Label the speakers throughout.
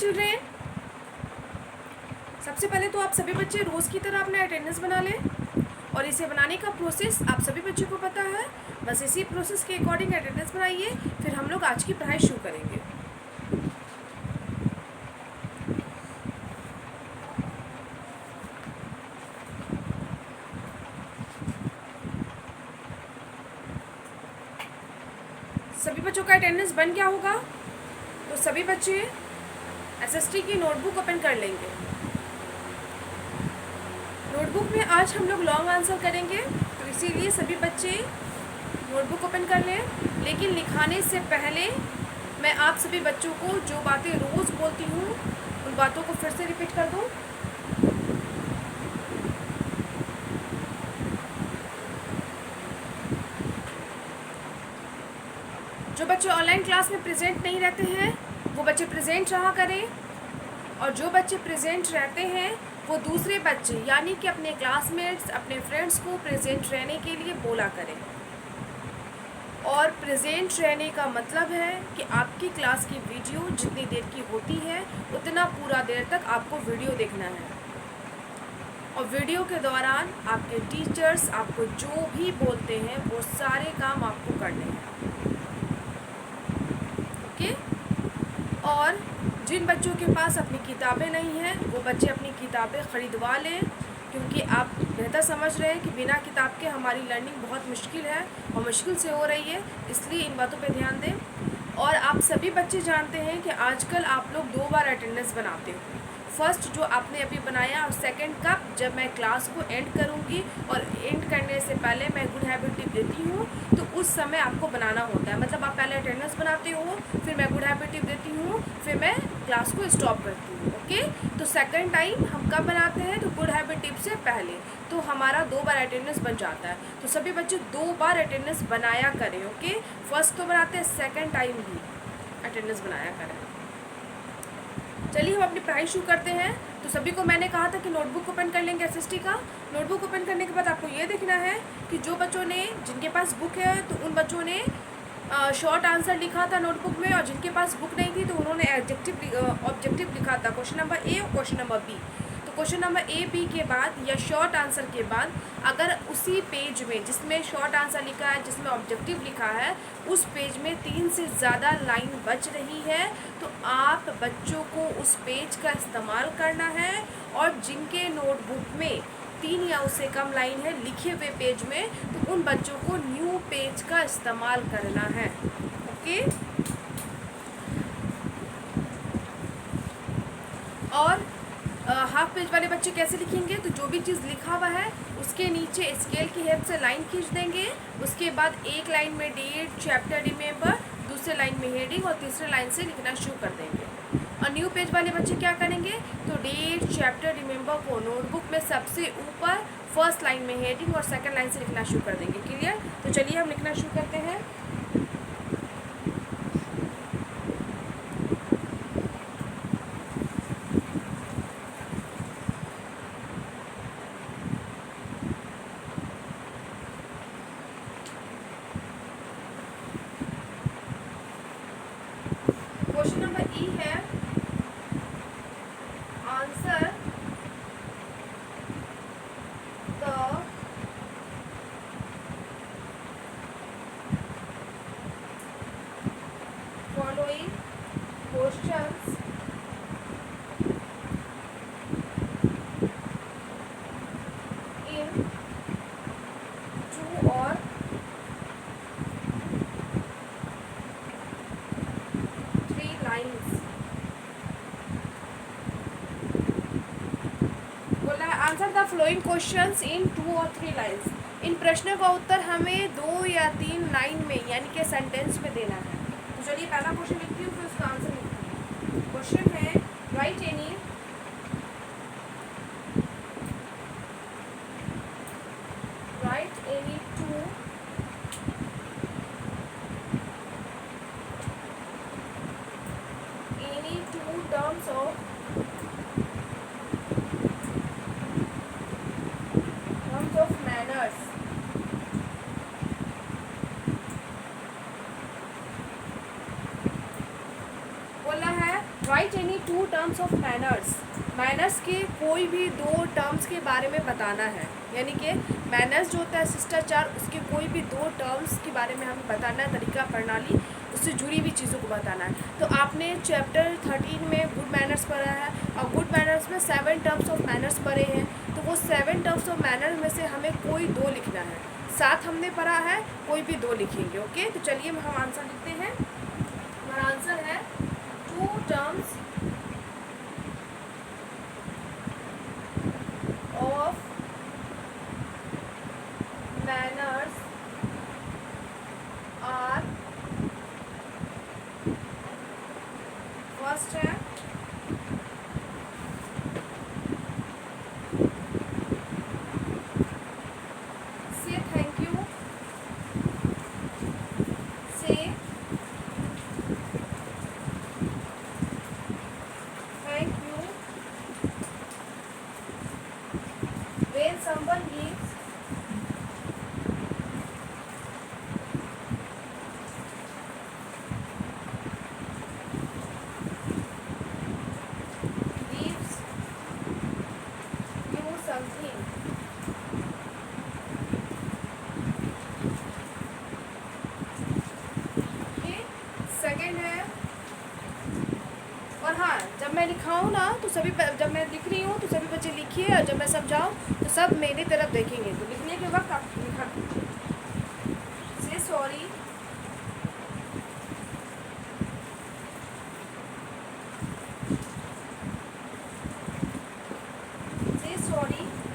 Speaker 1: Children, सबसे पहले तो आप सभी बच्चे रोज़ की तरह अपना अटेंडेंस बना लें और इसे बनाने का प्रोसेस आप सभी बच्चों को पता है। बस इसी प्रोसेस के अकॉर्डिंग अटेंडेंस बनाइए, फिर हम लोग आज की पढ़ाई शुरू करेंगे। सभी बच्चों का अटेंडेंस बन गया होगा, तो सभी बच्चे एसएसटी की नोटबुक ओपन कर लेंगे। नोटबुक में आज हम लोग लॉन्ग आंसर करेंगे, तो इसीलिए सभी बच्चे नोटबुक ओपन कर लें। लेकिन लिखाने से पहले मैं आप सभी बच्चों को जो बातें रोज़ बोलती हूँ उन बातों को फिर से रिपीट कर दूँ। जो बच्चे ऑनलाइन क्लास में प्रेजेंट नहीं रहते हैं वो बच्चे प्रेजेंट रहा करें, और जो बच्चे प्रेजेंट रहते हैं वो दूसरे बच्चे यानी कि अपने क्लासमेट्स, अपने फ्रेंड्स को प्रेजेंट रहने के लिए बोला करें। और प्रेजेंट रहने का मतलब है कि आपकी क्लास की वीडियो जितनी देर की होती है उतना पूरा देर तक आपको वीडियो देखना है, और वीडियो के दौरान आपके टीचर्स आपको जो भी बोलते हैं वो सारे काम आपको करने हैं। ओके? और जिन बच्चों के पास अपनी किताबें नहीं हैं वो बच्चे अपनी किताबें ख़रीदवा लें, क्योंकि आप बेहतर समझ रहे हैं कि बिना किताब के हमारी लर्निंग बहुत मुश्किल है और मुश्किल से हो रही है, इसलिए इन बातों पे ध्यान दें। और आप सभी बच्चे जानते हैं कि आजकल आप लोग 2 बार अटेंडेंस बनाते हो। फर्स्ट जो आपने अभी बनाया, और सेकंड का जब मैं क्लास को एंड करूंगी और एंड करने से पहले मैं गुड हैबिट टिप देती हूँ, तो उस समय आपको बनाना होता है। मतलब आप पहले अटेंडेंस बनाते हो, फिर मैं गुड हैबिट टिप देती हूँ, फिर मैं क्लास को स्टॉप करती हूँ। ओके? तो सेकंड टाइम हम कब बनाते हैं? तो गुड हैबिट टिप से पहले, तो हमारा 2 बार अटेंडेंस बन जाता है। तो सभी बच्चे 2 बार अटेंडेंस बनाया करें। ओके? फर्स्ट तो बनाते हैं, सेकेंड टाइम भी अटेंडेंस बनाया करें। चलिए हम अपनी पढ़ाई शुरू करते हैं। तो सभी को मैंने कहा था कि नोटबुक ओपन कर लेंगे एसएसटी का। नोटबुक ओपन करने के बाद आपको ये देखना है कि जो बच्चों ने, जिनके पास बुक है तो उन बच्चों ने शॉर्ट आंसर लिखा था नोटबुक में, और जिनके पास बुक नहीं थी तो उन्होंने ऑब्जेक्टिव लिखा था, क्वेश्चन नंबर ए और क्वेश्चन नंबर बी। तो क्वेश्चन नंबर ए बी के बाद या शॉर्ट आंसर के बाद अगर उसी पेज में जिसमें शॉर्ट आंसर लिखा है, जिसमें ऑब्जेक्टिव लिखा है, उस पेज में 3 से ज़्यादा लाइन बच रही है तो आप बच्चों को उस पेज का इस्तेमाल करना है। और जिनके नोटबुक में 3 या उससे कम लाइन है लिखे हुए पेज में, तो उन बच्चों को न्यू पेज का इस्तेमाल करना है। ओके? और हाफ पेज वाले बच्चे कैसे लिखेंगे? तो जो भी चीज़ लिखा हुआ है उसके नीचे स्केल की हेल्प से लाइन खींच देंगे। उसके बाद एक लाइन में डेट, चैप्टर रिमेंबर, दूसरे लाइन में हेडिंग और तीसरे लाइन से लिखना शुरू कर देंगे। और न्यू पेज वाले बच्चे क्या करेंगे? तो डेट, चैप्टर रिमेंबर को नोटबुक में सबसे ऊपर फर्स्ट लाइन में हेडिंग और सेकंड लाइन से लिखना शुरू कर देंगे। क्लियर? तो चलिए हम लिखना शुरू करते हैं। क्वेश्चन नंबर ई है, answer the following questions in 2 और 3 लाइन्स। बोला है answer the flowing questions in 2 और 3 लाइन्स। इन प्रश्नों का उत्तर हमें 2 या 3 लाइन में यानी कि सेंटेंस में देना है। तो चलिए पहला क्वेश्चन लिखती हूँ, फिर उसका आंसर लिखती हूँ। क्वेश्चन है right any two terms of manners. बोला है right any two terms of manners. Manners के कोई भी दो टर्म्स के बारे में बताना है, यानी कि मैनर्स जो होता है शिष्टाचार, उसके कोई भी दो टर्म्स के बारे में हमें बताना है, तरीका प्रणाली, उससे जुड़ी हुई चीज़ों को बताना है। तो आपने चैप्टर 13 में गुड मैनर्स पढ़ा है और गुड मैनर्स में 7 टर्म्स ऑफ मैनर्स पढ़े हैं। तो वो 7 टर्म्स ऑफ मैनर्स में से हमें कोई दो लिखना है। 7 हमने पढ़ा है, कोई भी दो लिखेंगे। ओके, तो चलिए हम आंसर लिखते हैं। हमारा आंसर है 2 terms of manners are, first है say thank you, say thank you when someone gives you something। Okay, second है, और हाँ जब मैं लिखाऊँ ना तो जब मैं लिख रही हूँ तो सभी बच्चे लिखिए, और जब मैं समझाऊँ तो सब मेरी तरफ देखेंगे। तो लिखने के वक्त आप लिखा कीजिए। से sorry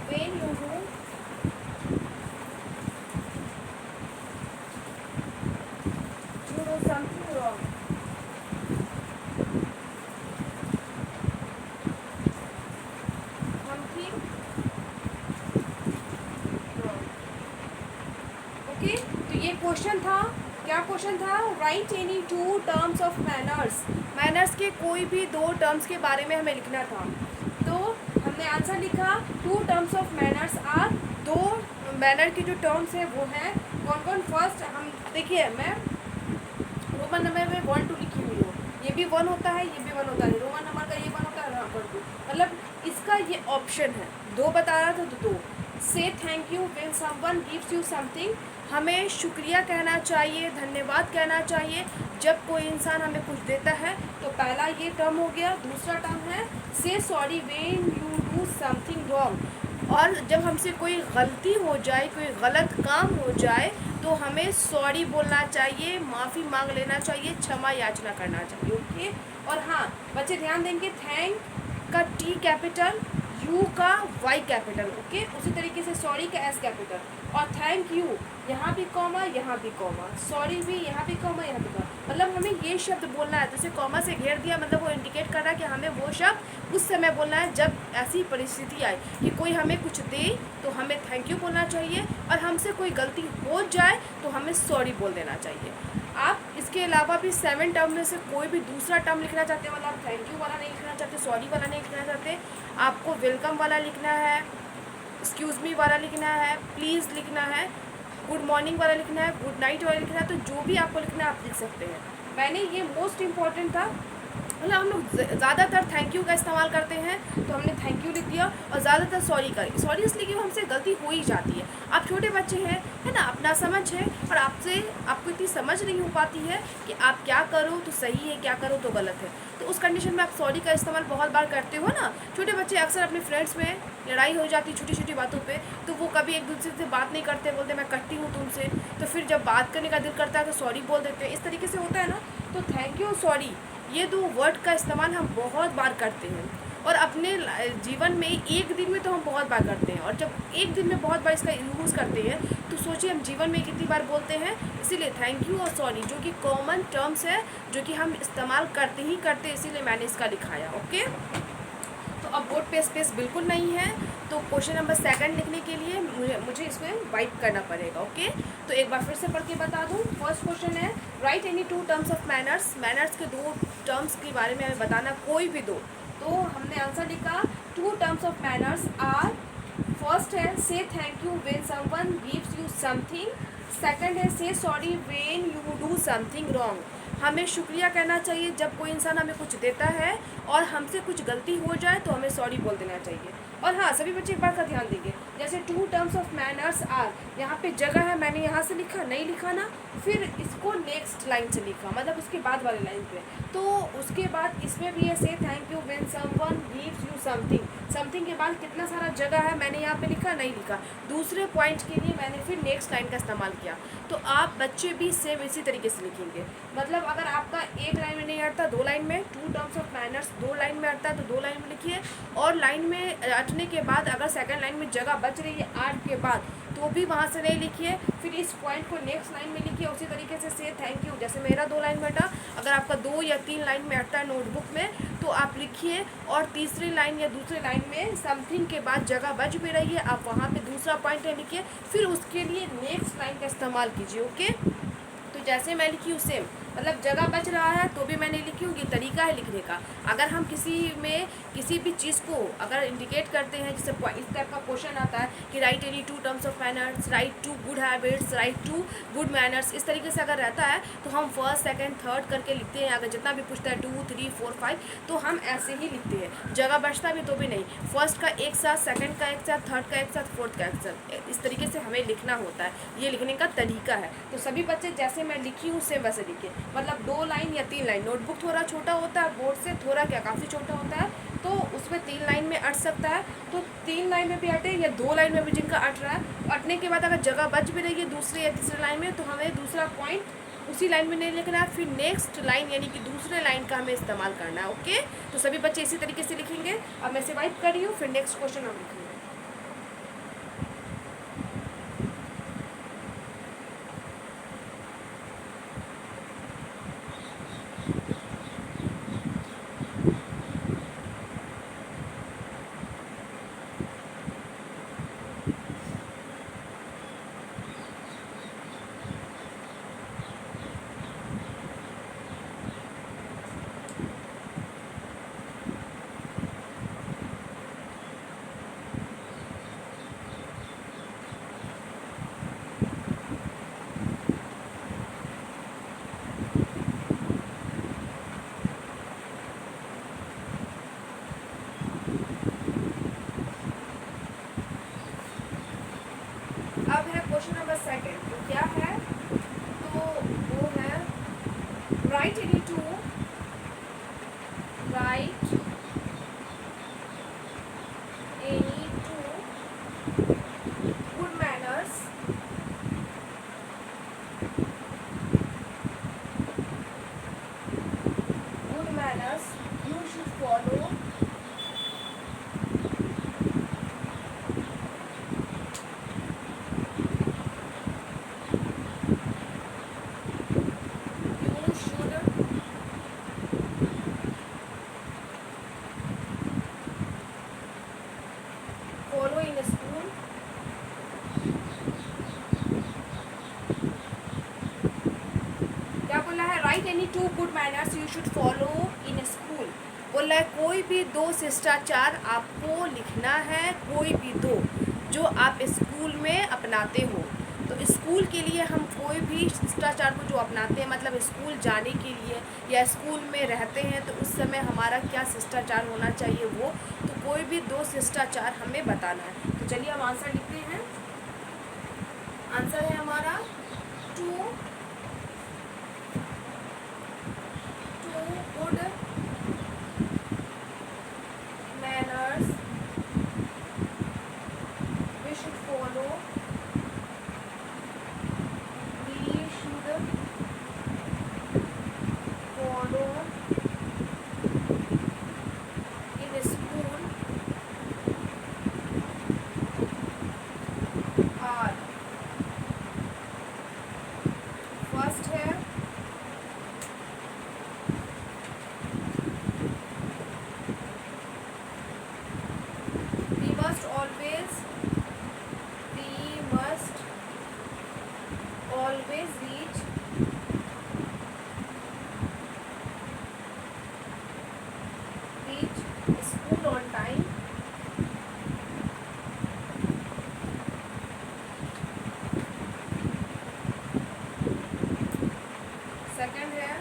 Speaker 1: when you do something wrong। Okay, तो ये क्वेश्चन था। क्या क्वेश्चन था? Right any two terms of manners. Manners के कोई भी दो टर्म्स के बारे में हमें लिखना था। तो हमने आंसर लिखा 2 टर्म्स ऑफ मैनर्स आर। दो मैनर के जो टर्म्स हैं वो हैं कौन कौन? फर्स्ट हम देखिए, मैं रोमन नंबर में 1 2 लिखी हुई हूँ। ये भी 1 होता है, ये भी 1 होता है। रोमन नंबर का ये 1 होता है, यहाँ पर 2। मतलब इसका ये ऑप्शन है। 2 बता रहा था तो 2। से thank you when someone gives you something. हमें शुक्रिया कहना चाहिए, धन्यवाद कहना चाहिए जब कोई इंसान हमें कुछ देता है। तो पहला ये टर्म हो गया। दूसरा टर्म है say sorry when you do something wrong. और जब हमसे कोई गलती हो जाए, कोई गलत काम हो जाए, तो हमें सॉरी बोलना चाहिए, माफ़ी मांग लेना चाहिए, क्षमा याचना करना चाहिए। ओके, और हाँ बच्चे ध्यान देंगे, थैंक का टी कैपिटल, यू का वाई कैपिटल। ओके, उसी तरीके से सॉरी का एस कैपिटल, और थैंक यू यहाँ भी कॉमा, यहाँ भी कॉमा, सॉरी भी यहाँ भी कॉमा, यहाँ भी कॉमा। मतलब हमें ये शब्द बोलना है। जैसे कॉमा से घेर दिया, मतलब वो इंडिकेट कर रहा है कि हमें वो शब्द उस समय बोलना है जब ऐसी परिस्थिति आए कि कोई हमें कुछ दे तो हमें थैंक यू बोलना चाहिए, और हमसे कोई गलती हो जाए तो हमें सॉरी बोल देना चाहिए। आप इसके अलावा भी 7 टर्म में से कोई भी दूसरा टर्म लिखना चाहते हैं, मतलब आप थैंक यू वाला नहीं लिखना चाहते, सॉरी वाला नहीं लिखना चाहते, आपको वेलकम वाला लिखना है, एक्सक्यूज़ मी वाला लिखना है, प्लीज़ लिखना है, गुड मॉर्निंग वाला लिखना है, गुड नाइट वाला लिखना है, तो जो भी आपको लिखना है आप लिख सकते हैं। मैंने ये मोस्ट इम्पॉर्टेंट था। मतलब हम लोग ज़्यादातर थैंक यू का इस्तेमाल करते हैं, तो हमने थैंक यू लिख दिया, और ज़्यादातर सॉरी करें। सॉरी इसलिए कि हमसे गलती हो ही जाती है। आप छोटे बच्चे हैं, है ना, अपना समझ है, और आपको इतनी समझ नहीं हो पाती है कि आप क्या करो तो सही है, क्या करो तो गलत है। तो उस कंडीशन में आप सॉरी का इस्तेमाल बहुत बार करते हो ना। छोटे बच्चे अक्सर अपने फ्रेंड्स में लड़ाई हो जाती है छोटी छोटी बातों पे, तो वो कभी एक दूसरे से बात नहीं करते, बोलते मैं कटती हूँ तुमसे। तो फिर जब बात करने का दिल करता है तो सॉरी बोल देते हैं। इस तरीके से होता है ना। तो थैंक यू, सॉरी, ये 2 वर्ड का इस्तेमाल हम बहुत बार करते हैं, और अपने जीवन में एक दिन में तो हम बहुत बार करते हैं। और जब एक दिन में बहुत बार इसका यूज़ करते हैं तो सोचिए हम जीवन में कितनी बार बोलते हैं। इसीलिए थैंक यू और सॉरी जो कि कॉमन टर्म्स है, जो कि हम इस्तेमाल करते ही करते, इसीलिए मैंने इसका लिखाया। ओके, तो अब बोर्ड पे स्पेस बिल्कुल नहीं है, तो क्वेश्चन नंबर 2 लिखने के लिए मुझे इसमें वाइप करना पड़ेगा। ओके, तो एक बार फिर से पढ़ के बता दूं। फर्स्ट क्वेश्चन है right any 2 terms of manners. Manners के 2 टर्म्स के बारे में हमें बताना, कोई भी 2। तो हमने आंसर लिखा 2 terms of manners are. First है say thank you when someone gives you something. Second है say sorry when you do something wrong. हमें शुक्रिया कहना चाहिए जब कोई इंसान हमें कुछ देता है और हमसे कुछ गलती हो जाए तो हमें सॉरी बोल देना चाहिए। और हाँ, सभी बच्चे एक बात का ध्यान देंगे, जैसे 2 टर्म्स ऑफ मैनर्स आर, यहाँ पे जगह है, मैंने यहाँ से लिखा, नहीं लिखा ना, फिर इसको नेक्स्ट लाइन से लिखा, मतलब उसके बाद वाले लाइन पे। तो उसके बाद इसमें भी है say thank you when someone gives you something, something के बाद कितना सारा जगह है, मैंने यहाँ पे लिखा, नहीं लिखा। दूसरे पॉइंट के लिए मैंने फिर नेक्स्ट लाइन का इस्तेमाल किया। तो आप बच्चे भी सेम इसी तरीके से लिखेंगे, मतलब अगर आपका एक लाइन में नहीं अटता 2 लाइन में, 2 टर्म्स ऑफ मैनर्स 2 लाइन में अटता है तो 2 लाइन में लिखिए, और लाइन में अटने के बाद अगर सेकंड लाइन में जगह बच रही है आर्ट के बाद तो भी वहाँ से नहीं लिखिए, फिर इस पॉइंट को नेक्स्ट लाइन में लिखिए। उसी तरीके से थैंक यू, जैसे मेरा 2 लाइन में अटा, अगर आपका 2 या 3 लाइन में अटता है नोटबुक में तो आप लिखिए, और तीसरी लाइन या दूसरे लाइन में समथिंग के बाद जगह बच भी रही है, आप वहाँ पे दूसरा पॉइंट लिखिए, फिर उसके लिए नेक्स्ट लाइन का इस्तेमाल कीजिए। ओके, तो जैसे मैं लिखी हूँ सेम, मतलब जगह बच रहा है तो भी मैंने लिखी हूँ, ये तरीका है लिखने का। अगर हम किसी भी चीज़ को अगर इंडिकेट करते हैं, जैसे इस टाइप का क्वेश्चन आता है कि right any 2 terms of manners, right 2 good habits, right 2 good manners, इस तरीके से अगर रहता है तो हम फर्स्ट सेकंड थर्ड करके लिखते हैं। अगर जितना भी पूछता है 2 3 4 5 तो हम ऐसे ही लिखते हैं, जगह बचता भी तो भी नहीं, फर्स्ट का एक साथ, सेकंड का एक साथ, थर्ड का एक साथ, फोर्थ का एक साथ, इस तरीके से हमें लिखना होता है। ये लिखने का तरीका है। तो सभी बच्चे जैसे मैं लिखी हूँ सेम वैसे लिखिए, मतलब 2 लाइन या 3 लाइन, नोटबुक थोड़ा छोटा होता है बोर्ड से, थोड़ा क्या काफ़ी छोटा होता है, तो उसमें 3 लाइन में अट सकता है, तो 3 लाइन में भी अटे या 2 लाइन में भी जिनका अट रहा है, अटने के बाद अगर जगह बच भी रही है दूसरी या तीसरी लाइन में तो हमें दूसरा पॉइंट उसी लाइन में नहीं लिखना है, फिर नेक्स्ट लाइन यानी कि दूसरे लाइन का हमें इस्तेमाल करना है। ओके, तो सभी बच्चे इसी तरीके से लिखेंगे। अब मैं से वाइप कर रही हूँ, फिर नेक्स्ट क्वेश्चन हम लिखेंगे। अब है क्वेश्चन नंबर सेकंड, तो क्या है, तो वो है right any 2 good manners you should follow in school. क्या बोला है, right any 2 good manners you should follow in school. बोला है कोई भी 2 शिष्टाचार आपको लिखना है, कोई भी 2 जो आप स्कूल में अपनाते हो। तो स्कूल के लिए हम कोई भी शिष्टाचार को जो अपनाते हैं, मतलब स्कूल जाने के लिए या स्कूल में रहते हैं तो उस समय हमारा क्या शिष्टाचार होना चाहिए वो, तो कोई भी 2 शिष्टाचार हमें बताना है। तो चलिए हम आंसर लिखते हैं। आंसर है हमारा 2 good manners we should follow, in school are, first है we must always reach school on time. Second है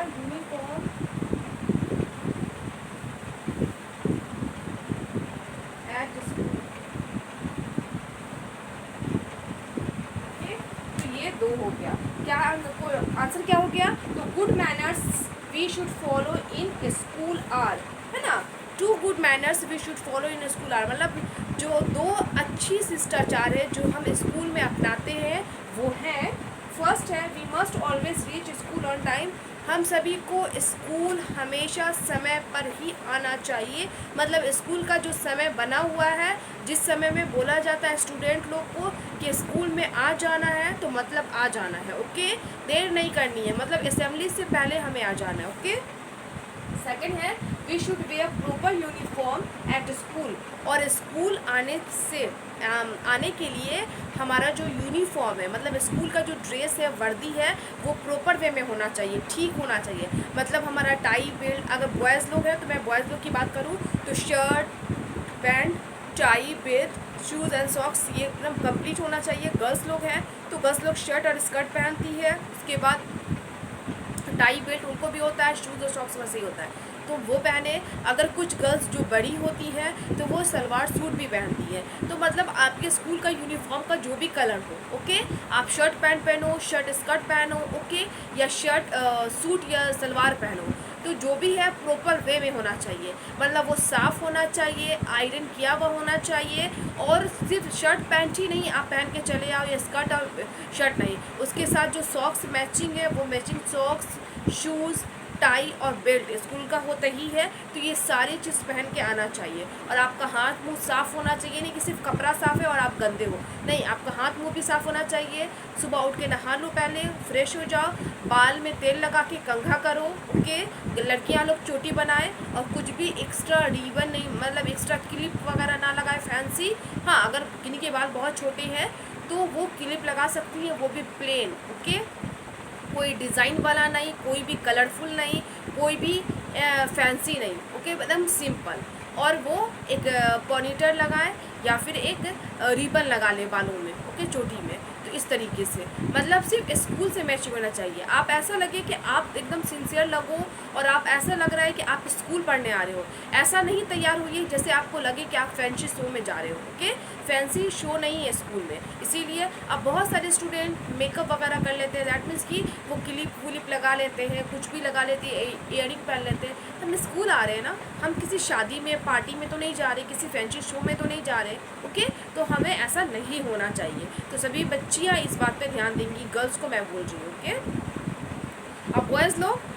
Speaker 1: where uniform at school. Okay, तो ये दो हो गया। क्या आंसर क्या हो गया? तो good manners we should follow in school are, है ना। Two good manners we should follow in school are, मतलब जो दो अच्छी शिष्टाचार है जो हम स्कूल में अपनाते हैं वो हैं, फर्स्ट है we must always reach school on time, हम सभी को स्कूल हमेशा समय पर ही आना चाहिए। मतलब स्कूल का जो समय बना हुआ है, जिस समय में बोला जाता है स्टूडेंट लोग को कि स्कूल में आ जाना है, तो मतलब आ जाना है। ओके, देर नहीं करनी है, मतलब असेंबली से पहले हमें आ जाना है। ओके, सेकंड है we should wear proper uniform at school, और स्कूल आने के लिए हमारा जो यूनिफॉर्म है, मतलब स्कूल का जो ड्रेस है, वर्दी है, वो प्रॉपर वे में होना चाहिए, ठीक होना चाहिए। मतलब हमारा टाई बेल्ट, अगर बॉयज़ लोग हैं तो मैं बॉयज़ लोग की बात करूँ तो shirt pant tie belt shoes and socks ये एकदम कंप्लीट होना चाहिए। गर्ल्स लोग हैं तो गर्ल्स लोग शर्ट और स्कर्ट पहनती है, उसके बाद टाई बेल्ट उनको भी होता है, शूज़ और सॉक्स वैसे ही होता है तो वो पहने। अगर कुछ गर्ल्स जो बड़ी होती है तो वो सलवार सूट भी पहनती है। तो मतलब आपके स्कूल का यूनिफॉर्म का जो भी कलर हो, ओके, आप शर्ट पैंट पहनो, शर्ट स्कर्ट पहनो, ओके, या शर्ट सूट या सलवार पहनो, तो जो भी है प्रॉपर वे में होना चाहिए। मतलब वो साफ़ होना चाहिए, आयरन किया हुआ होना चाहिए, और सिर्फ शर्ट पैंट ही नहीं आप पहन के चले आओ, या स्कर्ट और शर्ट नहीं, उसके साथ जो सॉक्स मैचिंग है वो मैचिंग सॉक्स, शूज़, टाई और बेल्ट स्कूल का होता ही है। तो ये सारी चीज़ पहन के आना चाहिए, और आपका हाथ मुंह साफ़ होना चाहिए, नहीं कि सिर्फ कपड़ा साफ़ है और आप गंदे हो, नहीं, आपका हाथ मुंह भी साफ़ होना चाहिए। सुबह उठ के नहा लो, पहले फ्रेश हो जाओ, बाल में तेल लगा के कंघा करो, ओके। लड़कियां लोग चोटी बनाए, और कुछ भी एक्स्ट्रा रिबन नहीं, मतलब एक्स्ट्रा क्लिप वगैरह ना लगाए फैंसी। हाँ, अगर किन्हीं के बाल बहुत छोटे हैं तो वो क्लिप लगा सकती है, वो भी प्लेन, ओके, कोई डिज़ाइन वाला नहीं, कोई भी कलरफुल नहीं, कोई भी फैंसी नहीं, ओके, एकदम सिंपल। और वो एक पॉनीटर लगाए या फिर एक रिबन लगा ले बालों में, ओके, चोटी में। तो इस तरीके से मतलब सिर्फ स्कूल से मैचिंग होना चाहिए। आप ऐसा लगे कि आप एकदम सिंसियर लगो, और आप ऐसा लग रहा है कि आप स्कूल पढ़ने आ रहे हो। ऐसा नहीं तैयार होइए जैसे आपको लगे कि आप फैंसी शो में जा रहे हो, ओके। फैंसी शो नहीं है स्कूल में, इसीलिए अब बहुत सारे स्टूडेंट मेकअप वगैरह कर लेते हैं, दैट मीन्स कि वो क्लिप व्लिप लगा लेते हैं, कुछ भी लगा लेते हैं, ईयरिंग पहन लेते हैं। हम स्कूल आ रहे हैं ना, हम किसी शादी में पार्टी में तो नहीं जा रहे, किसी फैंसी शो में तो नहीं जा रहे, ओके। तो हमें ऐसा नहीं होना चाहिए। तो सभी बच्चियाँ इस बात पे ध्यान देंगी, गर्ल्स को मैं बोल रही हूँ, ओके। अब बॉयज़ लोग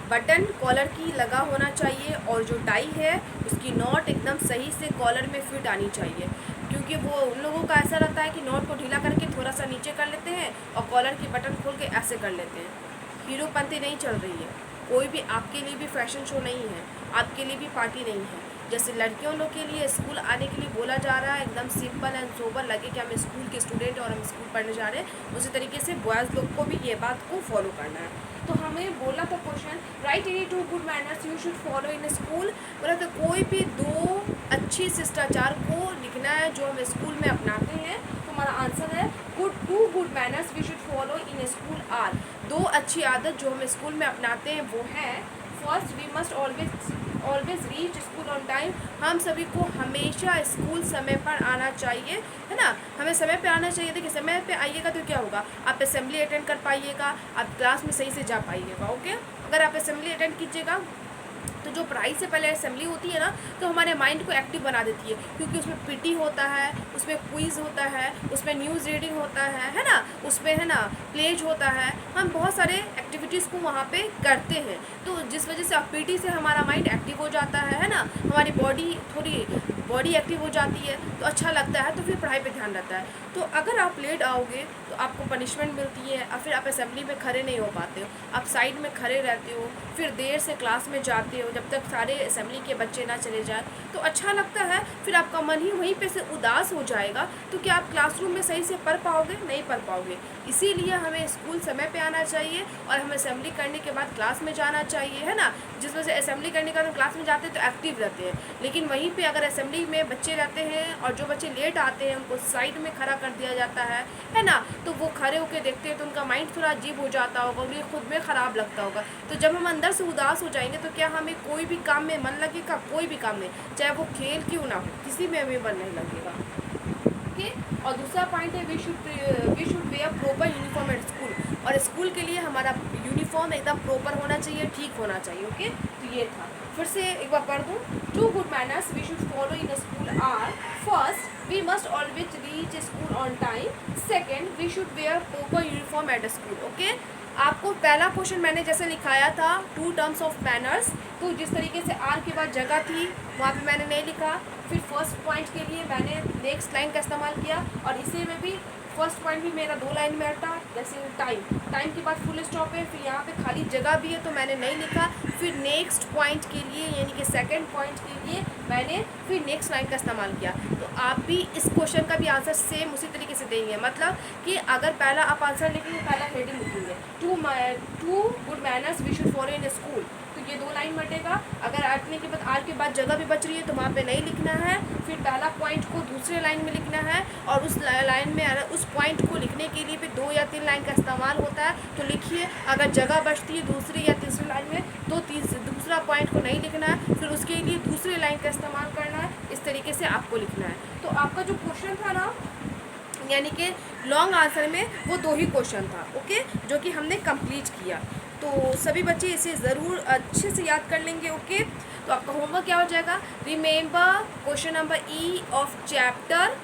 Speaker 1: बटन कॉलर की लगा होना चाहिए, और जो टाई है उसकी नॉट एकदम सही से कॉलर में फिट आनी चाहिए, क्योंकि वो उन लोगों का ऐसा रहता है कि नॉट को ढीला करके थोड़ा सा नीचे कर लेते हैं और कॉलर की बटन खोल के ऐसे कर लेते हैं। हीरोपंती नहीं चल रही है, कोई भी आपके लिए भी फैशन शो नहीं है, आपके लिए भी पार्टी नहीं है। जैसे लड़कियों लोग के लिए स्कूल आने के लिए बोला जा रहा है, एकदम सिंपल एंड सोबर लगे कि हम स्कूल के स्टूडेंट और हम स्कूल पढ़ने जा रहे हैं, उसी तरीके से बॉयज़ लोग को भी ये बात को फॉलो करना है। तो हमें बोला था question, right any two good manners you should follow in school, बोला तो कोई भी दो अच्छी शिष्टाचार को लिखना है जो हम स्कूल में अपनाते हैं। तो हमारा आंसर है two good manners we should follow in school are, दो अच्छी आदत जो हम स्कूल में अपनाते हैं वो है, first we must always reach school on time, हम सभी को हमेशा स्कूल समय पर आना चाहिए, है ना। हमें समय पे आना चाहिए। देखिए, समय पे आइएगा तो क्या होगा, आप असेंबली अटेंड कर पाइएगा, आप क्लास में सही से जा पाइएगा, ओके। अगर आप असेंबली अटेंड कीजिएगा तो जो पढ़ाई से पहले असेंबली होती है ना, तो हमारे माइंड को एक्टिव बना देती है, क्योंकि उसमें पीटी होता है, उसमें क्विज़ होता है, उसमें न्यूज़ रीडिंग होता है ना, उसमें है ना प्लेज होता है, हम बहुत सारे एक्टिविटीज़ को वहाँ पे करते हैं। तो जिस वजह से पीटी से हमारा माइंड एक्टिव हो जाता है ना, हमारी बॉडी एक्टिव हो जाती है, तो अच्छा लगता है, तो फिर पढ़ाई पे ध्यान रहता है। तो अगर आप लेट आओगे तो आपको पनिशमेंट मिलती है, और फिर आप असेंबली में खड़े नहीं हो पाते हो, आप साइड में खड़े रहते हो, फिर देर से क्लास में जाते हो, जब तक सारे असेंबली के बच्चे ना चले जाए तो अच्छा लगता है, फिर आपका मन ही वहीं पे से उदास हो जाएगा, तो क्या आप क्लासरूम में सही से पढ़ पाओगे? नहीं पढ़ पाओगे। इसीलिए हमें स्कूल समय पे आना चाहिए और हमें असेंबली करने के बाद क्लास में जाना चाहिए, है ना। जिस वजह से असेंबली करने के बाद हम क्लास में जाते हैं तो एक्टिव रहते हैं, लेकिन वहीं पे अगर असेंबली में बच्चे रहते हैं और जो बच्चे लेट आते हैं उनको साइड में खड़ा कर दिया जाता है ना, तो वो खड़े होकर देखते हैं तो उनका माइंड थोड़ा अजीब हो जाता होगा, उन्हें खुद में ख़राब लगता होगा। तो जब हम अंदर से उदास हो जाएंगे तो क्या हमें कोई भी काम में मन लगेगा? कोई भी काम में, चाहे वो खेल क्यों ना हो, किसी में हमें मन नहीं लगेगा। ओके। और दूसरा पॉइंट है we should wear proper uniform at school, और स्कूल के लिए हमारा यूनिफॉर्म एकदम प्रॉपर होना चाहिए, ठीक होना चाहिए। ओके, तो ये था। फिर से एक बार पढ़ दूँ। 2 good manners we should follow in school are: first, we must always reach school on time; second, we should wear proper uniform at school. Okay, आपको पहला क्वेश्चन मैंने जैसे लिखाया था 2 टर्म्स ऑफ मैनर्स, तो जिस तरीके से आर के बाद जगह थी वहाँ पे मैंने नहीं लिखा। फिर फर्स्ट पॉइंट के लिए मैंने नेक्स्ट लाइन का इस्तेमाल किया, और इसी में भी फर्स्ट पॉइंट भी मेरा 2 लाइन में हटा। जैसे टाइम के बाद फुल स्टॉप है, फिर यहाँ पे खाली जगह भी है तो मैंने नहीं लिखा। फिर नेक्स्ट पॉइंट के लिए यानी कि सेकंड पॉइंट के लिए मैंने फिर नेक्स्ट लाइन का इस्तेमाल किया। तो आप भी इस क्वेश्चन का भी आंसर सेम उसी तरीके से देंगे, मतलब कि अगर पहला आप आंसर लिखेंगे, पहला हेडिंग लिखेंगे 2 good manners we should follow in school, तो ये 2 लाइन बटेगा। अगर आर के बाद जगह भी बच रही है तो वहाँ पे नहीं लिखना है, फिर पहला पॉइंट को दूसरे लाइन में लिखना है, और उस लाइन में उस पॉइंट को लिखने के लिए भी 2 या 3 लाइन का इस्तेमाल होता है, तो लिखिए। अगर जगह बचती है दूसरी या तीसरी लाइन में तो दूसरा पॉइंट को नहीं लिखना है, फिर उसके लिए दूसरे लाइन का इस्तेमाल करना है। इस तरीके से आपको लिखना है। तो आपका जो क्वेश्चन था ना, यानी कि लॉन्ग आंसर में वो 2 ही क्वेश्चन था, ओके, जो कि हमने कंप्लीट किया। तो सभी बच्चे इसे ज़रूर अच्छे से याद कर लेंगे। ओके, तो आपका होमवर्क क्या हो जाएगा? Remember question number E of chapter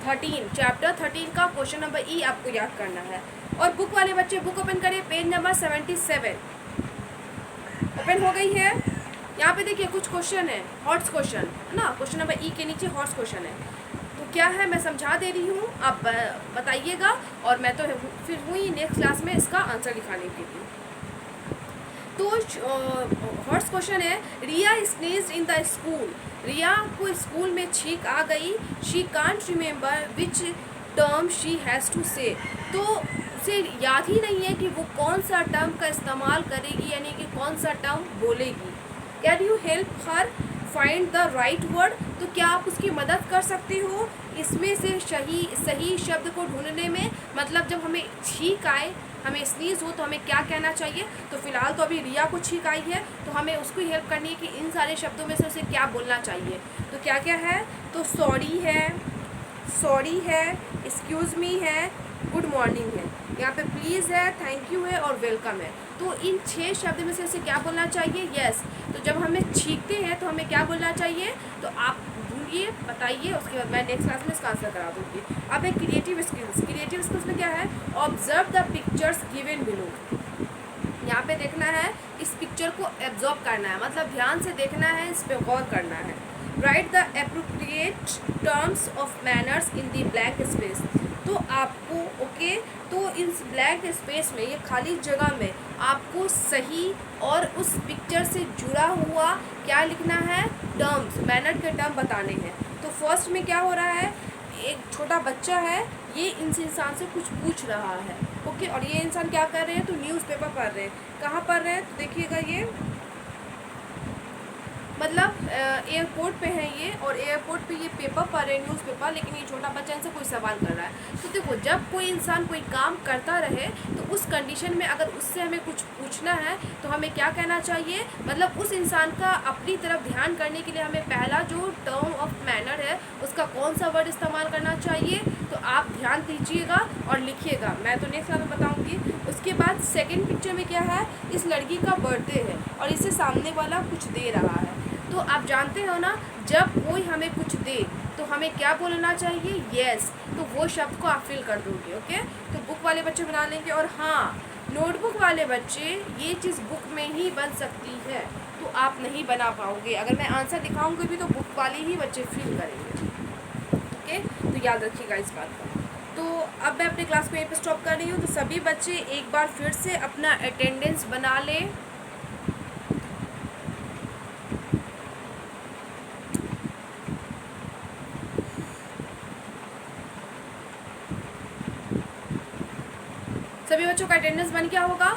Speaker 1: 13 का क्वेश्चन नंबर ई आपको याद करना है। और बुक वाले बच्चे बुक ओपन करिए, पेज नंबर 77 ओपन हो गई है। यहाँ पे देखिए कुछ क्वेश्चन है, हॉट्स क्वेश्चन है ना, क्वेश्चन नंबर ई के नीचे हॉट्स क्वेश्चन है। तो क्या है मैं समझा दे रही हूँ, आप बताइएगा, और मैं तो फिर हुई नेक्स्ट क्लास में इसका आंसर दिखाने के लिए। तो हॉट्स क्वेश्चन है, रिया स्नीज्ड इन द स्कूल। रिया को स्कूल में छींक आ गई। She can't remember which term she has to say. तो उसे याद ही नहीं है कि वो कौन सा टर्म का इस्तेमाल करेगी, यानी कि कौन सा टर्म बोलेगी। Can you help her find the right word? तो क्या आप उसकी मदद कर सकते हो इसमें से सही शब्द को ढूंढने में? मतलब जब हमें छींक आए, हमें स्नीज हो, तो हमें क्या कहना चाहिए? तो फिलहाल तो अभी रिया को छींक आई है, तो हमें उसको हेल्प करनी है कि इन सारे शब्दों में से उसे क्या बोलना चाहिए। तो क्या क्या है? तो सॉरी है, एक्सक्यूज़ मी है, गुड मॉर्निंग है, यहाँ पे प्लीज़ है, थैंक यू है और वेलकम है। तो इन 6 शब्द में से उसे क्या बोलना चाहिए? यस। तो जब हमें छींकते हैं तो हमें क्या बोलना चाहिए? तो आप ढूंढिए, बताइए, उसके बाद मैं नेक्स्ट क्लास में इसका आंसर करा दूँगी। अब एक क्रिएटिव स्किल्स में क्या है? Observe the pictures given below. यहाँ पे देखना है, इस पिक्चर को एब्जॉर्ब करना है, मतलब ध्यान से देखना है, इस पर गौर करना है। Right the appropriate terms of manners in the blank space. तो आपको ओके, तो इस ब्लैंक स्पेस में, ये खाली जगह में आपको सही और उस पिक्चर से जुड़ा हुआ क्या लिखना है? टर्म्स, मैनर के टर्म बताने हैं। तो फर्स्ट में क्या हो रहा है? एक छोटा बच्चा है, ये इस इंसान से कुछ पूछ रहा है, ओके, और ये इंसान क्या कर रहे हैं? तो न्यूज़पेपर पढ़ रहे हैं। कहाँ पढ़ रहे हैं? तो देखिएगा, ये मतलब एयरपोर्ट पे है ये, और एयरपोर्ट पे ये पेपर पढ़ रहे हैं, न्यूज़पेपर, लेकिन ये छोटा बच्चा इनसे कोई सवाल कर रहा है। तो देखो, जब कोई इंसान कोई काम करता रहे तो उस कंडीशन में अगर उससे हमें कुछ पूछना है तो हमें क्या कहना चाहिए? मतलब उस इंसान का अपनी तरफ ध्यान करने के लिए हमें पहला जो टर्म ऑफ मैनर है उसका कौन सा वर्ड इस्तेमाल करना चाहिए? तो आप ध्यान दीजिएगा और लिखिएगा, मैं तो नेक्स्ट क्लास में बताऊँगी। उसके बाद सेकेंड पिक्चर में क्या है? इस लड़की का बर्थडे है और इसे सामने वाला कुछ दे रहा है। तो आप जानते हो ना, जब कोई हमें कुछ दे तो हमें क्या बोलना चाहिए? यस। तो वो शब्द को आप फिल कर दोगे, ओके। तो बुक वाले बच्चे बना लेंगे। और हाँ, नोटबुक वाले बच्चे, ये चीज़ बुक में ही बन सकती है, तो आप नहीं बना पाओगे। अगर मैं आंसर दिखाऊंगी भी तो बुक वाले ही बच्चे फिल करेंगे, ओके। तो याद रखिएगा इस बात का। तो अब मैं अपनी क्लास को यहीं पर स्टॉप कर रही हूँ। तो सभी बच्चे एक बार फिर से अपना अटेंडेंस बना लें। बच्चों का अटेंडेंस बन गया होगा।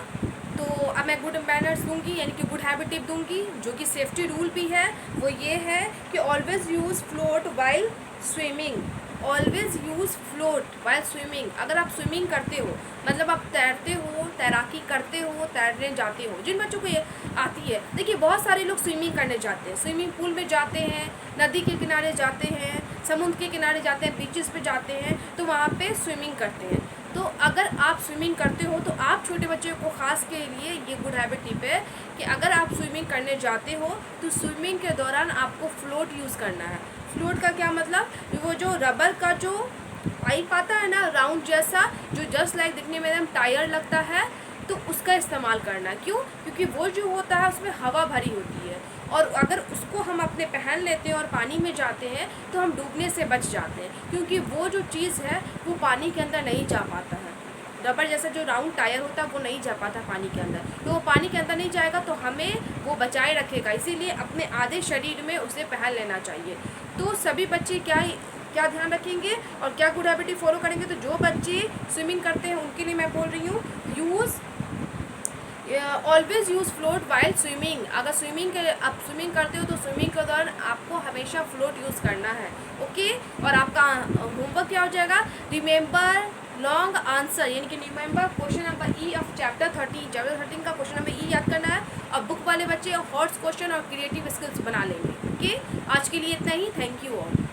Speaker 1: तो अब मैं गुड मैनर्स दूंगी, यानी कि गुड हैबिट टिप दूंगी, जो कि सेफ्टी रूल भी है। वो ये है कि always use float while swimming. Always use float while swimming. अगर आप स्विमिंग करते हो, मतलब आप तैरते हो, तैराकी करते हो, तैरने जाते हो, जिन बच्चों को ये आती है, देखिए बहुत सारे लोग स्विमिंग करने जाते हैं, स्विमिंग पूल में जाते हैं, नदी के किनारे जाते हैं, समुद्र के किनारे जाते हैं, बीचेस पे जाते हैं, तो वहाँ पे स्विमिंग करते हैं। तो अगर आप स्विमिंग करते हो तो आप छोटे बच्चे को ख़ास के लिए ये गुड हैबिट टिप है कि अगर आप स्विमिंग करने जाते हो तो स्विमिंग के दौरान आपको फ्लोट यूज़ करना है। फ्लोट का क्या मतलब, वो जो रबर का जो पाइप आता है ना, राउंड जैसा, जो जस्ट लाइक दिखने में एकदम टायर लगता है, तो उसका इस्तेमाल करना। क्यों? क्योंकि वो जो होता है उसमें हवा भरी होती है, और अगर उसको हम अपने पहन लेते हैं और पानी में जाते हैं तो हम डूबने से बच जाते हैं, क्योंकि वो जो चीज़ है वो पानी के अंदर नहीं जा पाता है। रबर जैसा जो राउंड टायर होता है वो नहीं जा पाता पानी के अंदर, तो वो पानी के अंदर नहीं जाएगा तो हमें वो बचाए रखेगा। इसीलिए अपने आधे शरीर में उसे पहन लेना चाहिए। तो सभी बच्चे क्या ध्यान रखेंगे और क्या गुड हैबिट फॉलो करेंगे, तो जो बच्चे स्विमिंग करते हैं उनके लिए मैं बोल रही हूँ, always use float while swimming. अगर आप स्विमिंग करते हो तो स्विमिंग के दौरान आपको हमेशा फ्लोट यूज़ करना है। ओके, और आपका होमवर्क क्या हो जाएगा, रिमेंबर लॉन्ग आंसर, यानी कि remember question number E of chapter 13 का क्वेश्चन नंबर ई याद करना है। और बुक वाले बच्चे हॉट्स क्वेश्चन और क्रिएटिव स्किल्स बना लेंगे। ओके, आज के लिए इतना ही। Thank you all.